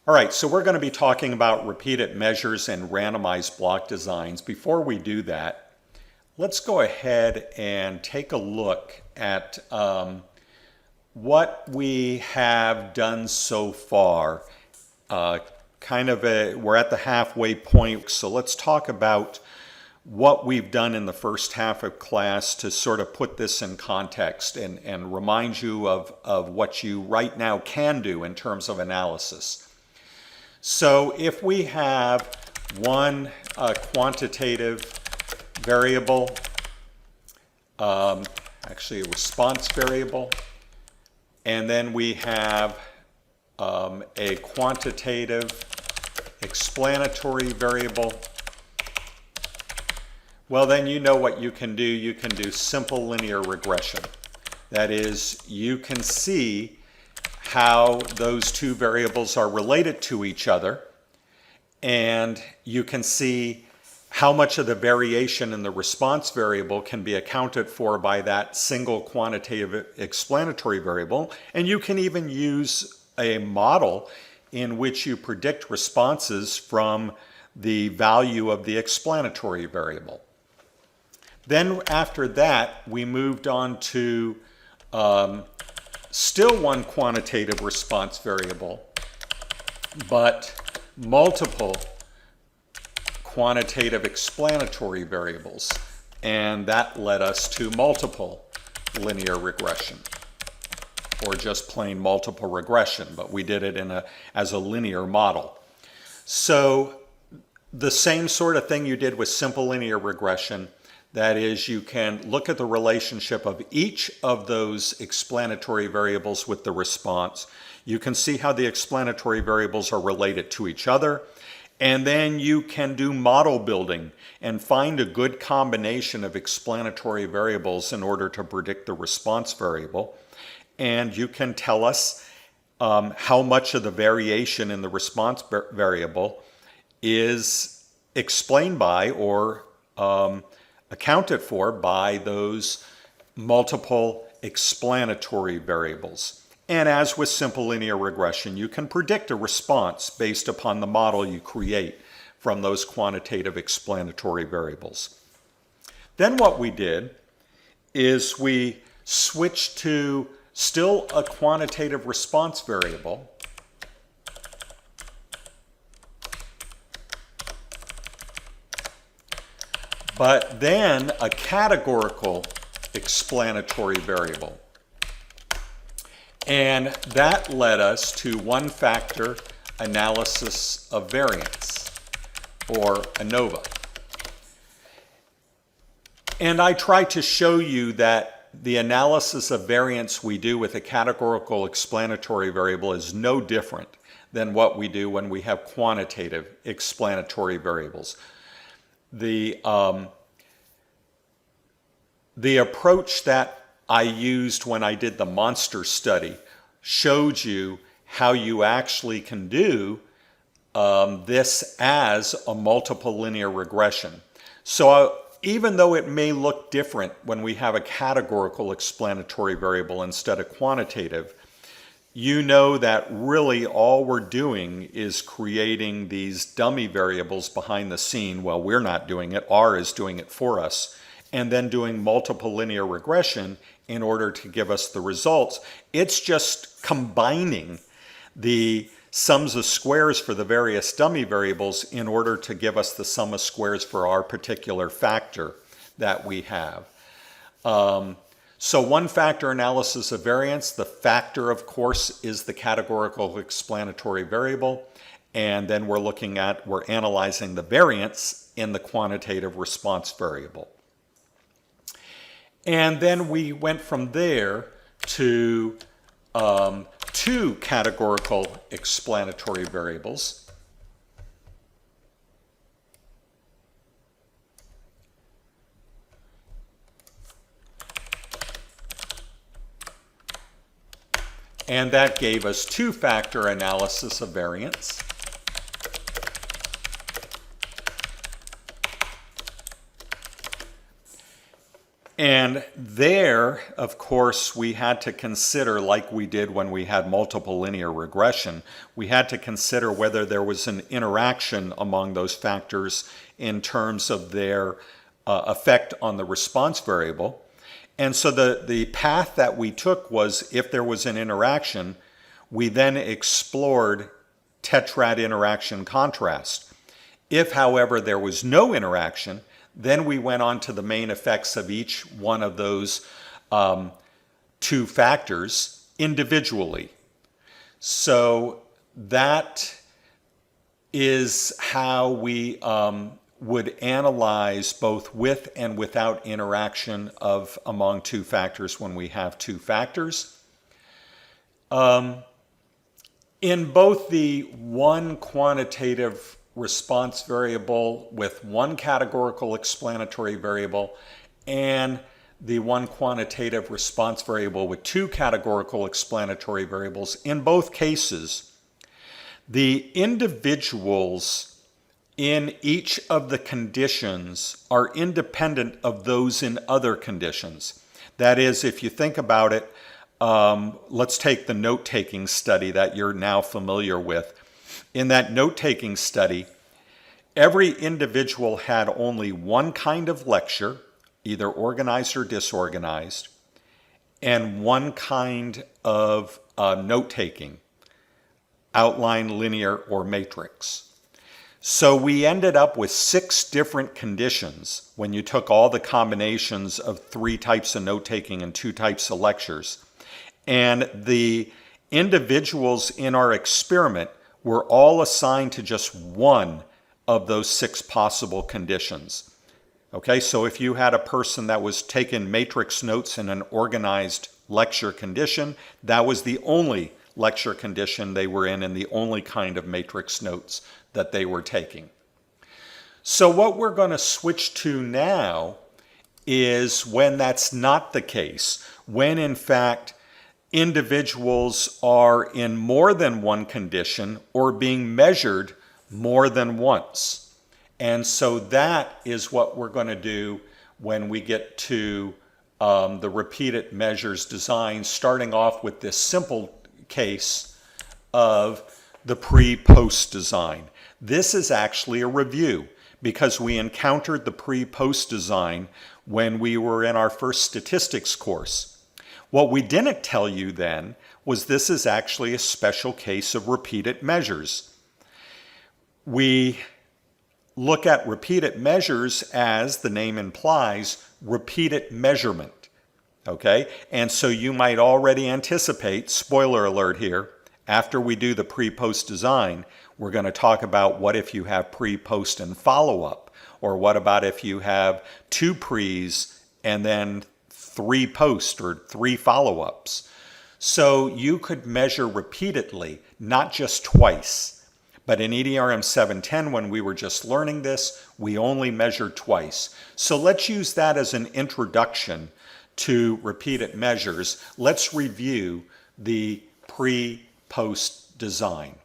All right, so we're going to be talking about repeated measures and randomized block designs. Before we do that, let's go ahead and take a look at what we have done so far. We're at the halfway point, so let's talk about what we've done in the first half of class to sort of put this in context and remind you of what you right now can do in terms of analysis. So if we have one quantitative variable, actually a response variable, and then we have a quantitative explanatory variable, well, then you know what you can do. You can do simple linear regression. That is, you can see how those two variables are related to each other, and you can see how much of the variation in the response variable can be accounted for by that single quantitative explanatory variable. And you can even use a model in which you predict responses from the value of the explanatory variable. Then after that, we moved on to still one quantitative response variable, but multiple quantitative explanatory variables. And that led us to multiple linear regression, or just plain multiple regression, but we did it as a linear model. So the same sort of thing you did with simple linear regression. That is, you can look at the relationship of each of those explanatory variables with the response. You can see how the explanatory variables are related to each other. And then you can do model building and find a good combination of explanatory variables in order to predict the response variable. And you can tell us how much of the variation in the response variable is explained by or accounted for by those multiple explanatory variables. And as with simple linear regression, you can predict a response based upon the model you create from those quantitative explanatory variables. Then what we did is we switched to still a quantitative response variable, but then a categorical explanatory variable. And that led us to one-factor analysis of variance, or ANOVA. And I try to show you that the analysis of variance we do with a categorical explanatory variable is no different than what we do when we have quantitative explanatory variables. The approach that I used when I did the monster study showed you how you actually can do this as a multiple linear regression. So even though it may look different when we have a categorical explanatory variable instead of quantitative, you know that really all we're doing is creating these dummy variables behind the scene. Well, we're not doing it. R is doing it for us. And then doing multiple linear regression in order to give us the results. It's just combining the sums of squares for the various dummy variables in order to give us the sum of squares for our particular factor that we have. So one factor analysis of variance, the factor, of course, is the categorical explanatory variable. And then we're analyzing the variance in the quantitative response variable. And then we went from there to two categorical explanatory variables. And that gave us two-factor analysis of variance. And there, of course, we had to consider, like we did when we had multiple linear regression, we had to consider whether there was an interaction among those factors in terms of their effect on the response variable. And so the path that we took was, if there was an interaction, we then explored tetrad interaction contrast. If, however, there was no interaction, then we went on to the main effects of each one of those two factors individually. So that is how we would analyze both with and without interaction of among two factors when we have two factors. In both the one quantitative response variable with one categorical explanatory variable and the one quantitative response variable with two categorical explanatory variables, in both cases, the individuals in each of the conditions are independent of those in other conditions. That is, if you think about it, let's take the note-taking study that you're now familiar with. In that note-taking study, every individual had only one kind of lecture, either organized or disorganized, and one kind of note-taking, outline, linear, or matrix. So we ended up with 6 different conditions when you took all the combinations of 3 types of note-taking and 2 types of lectures. And the individuals in our experiment were all assigned to just one of those 6 possible conditions. Okay, so if you had a person that was taking matrix notes in an organized lecture condition, that was the only lecture condition they were in and the only kind of matrix notes that they were taking. So what we're going to switch to now is when that's not the case, when in fact individuals are in more than one condition or being measured more than once. And so that is what we're going to do when we get to the repeated measures design, starting off with this simple case of the pre-post design. This is actually a review because we encountered the pre-post design when we were in our first statistics course. What we didn't tell you then was this is actually a special case of repeated measures. We look at repeated measures as the name implies, repeated measurement. Okay? And so you might already anticipate, spoiler alert here, after we do the pre-post design, we're going to talk about what if you have pre, post, and follow-up, or what about if you have 2 pre's and then 3 post or 3 follow-ups. So you could measure repeatedly, not just twice. But in EDRM 710, when we were just learning this, we only measured twice. So let's use that as an introduction to repeated measures. Let's review the pre-post design.